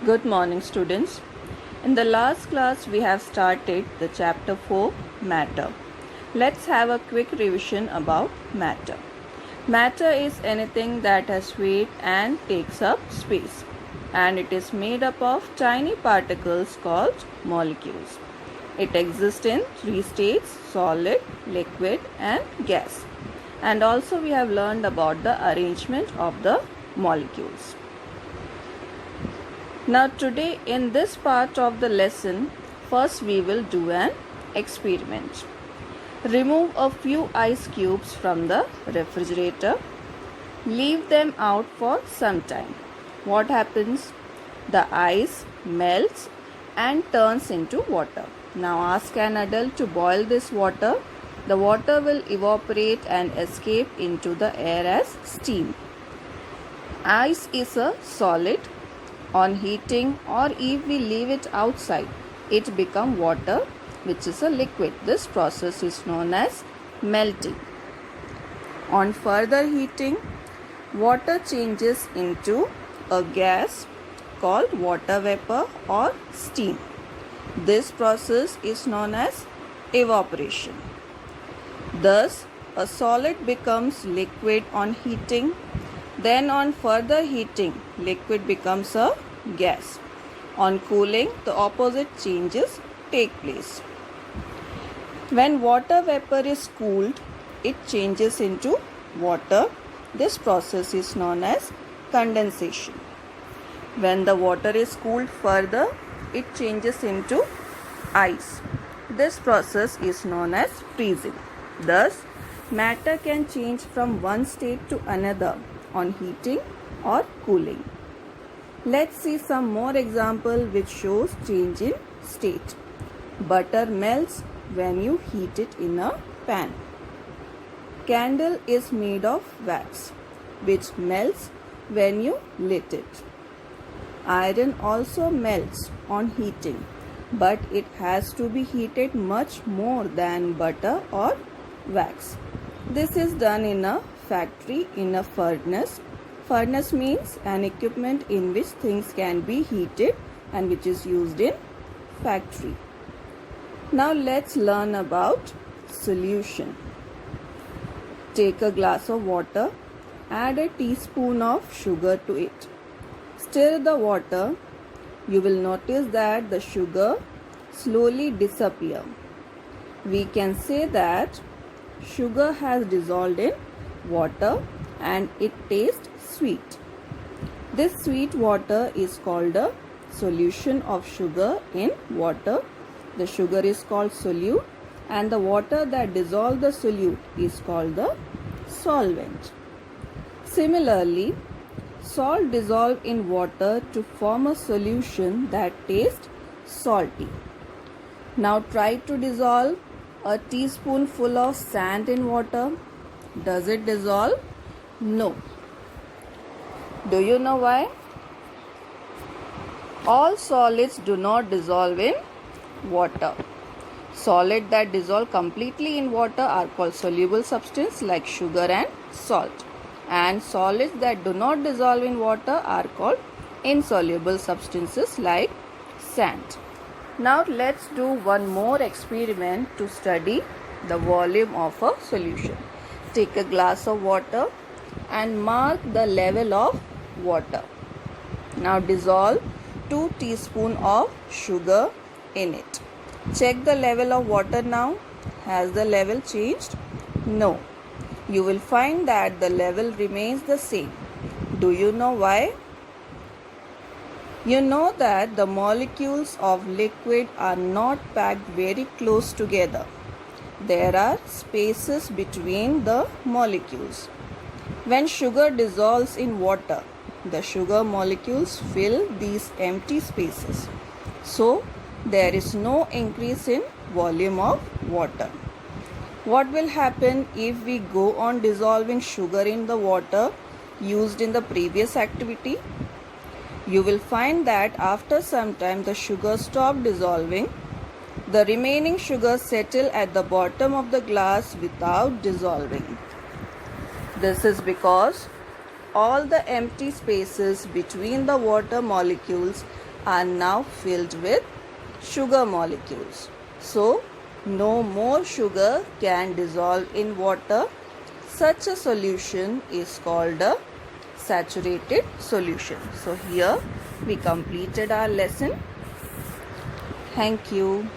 Good morning, students. In the last class, we have started the chapter 4, Matter. Let's have a quick revision about matter. Matter is anything that has weight and takes up space, and it is made up of tiny particles called molecules. It exists in three states: solid, liquid, and gas. And also, we have learned about the arrangement of the molecules. Now today in this part of the lesson, first we will do an experiment. Remove a few ice cubes from the refrigerator. Leave them out for some time. What happens? The ice melts and turns into water. Now ask an adult to boil this water. The water will evaporate and escape into the air as steam. Ice is a solid. On heating, or if we leave it outside, it becomes water, which is a liquid. This process is known as melting. On further heating, water changes into a gas called water vapor or steam. This process is known as evaporation. Thus, a solid becomes liquid on heating. Then on further heating, liquid becomes a gas. On cooling, the opposite changes take place. When water vapor is cooled, it changes into water. This process is known as condensation. When the water is cooled further, it changes into ice. This process is known as freezing. Thus, matter can change from one state to another on heating or cooling. Let's see some more example which shows change in state. Butter melts when you heat it in a pan. Candle is made of wax which melts when you lit it. Iron also melts on heating, but it has to be heated much more than butter or wax. This is done in a factory in a furnace. Furnace means an equipment in which things can be heated and which is used in factory. Now let's learn about solution. Take a glass of water, add a teaspoon of sugar to it. Stir the water. You will notice that the sugar slowly disappears. We can say that sugar has dissolved in water and it tastes sweet. This sweet water is called a solution of sugar in water. The sugar is called solute and the water that dissolves the solute is called the solvent. Similarly, salt dissolves in water to form a solution that tastes salty. Now try to dissolve a teaspoonful of sand in water. Does it dissolve? No. Do you know why? All solids do not dissolve in water. Solids that dissolve completely in water are called soluble substances like sugar and salt. And solids that do not dissolve in water are called insoluble substances like sand. Now let's do one more experiment to study the volume of a solution. Take a glass of water and mark the level of water. Now dissolve 2 teaspoons of sugar in it. Check the level of water now. Has the level changed? No. You will find that the level remains the same. Do you know why? You know that the molecules of liquid are not packed very close together. There are spaces between the molecules. When sugar dissolves in water, the sugar molecules fill these empty spaces. So, there is no increase in volume of water. What will happen if we go on dissolving sugar in the water used in the previous activity? You will find that after some time the sugar stops dissolving. The remaining sugar settle at the bottom of the glass without dissolving. This is because all the empty spaces between the water molecules are now filled with sugar molecules. So, no more sugar can dissolve in water. Such a solution is called a saturated solution. So, here we completed our lesson. Thank you.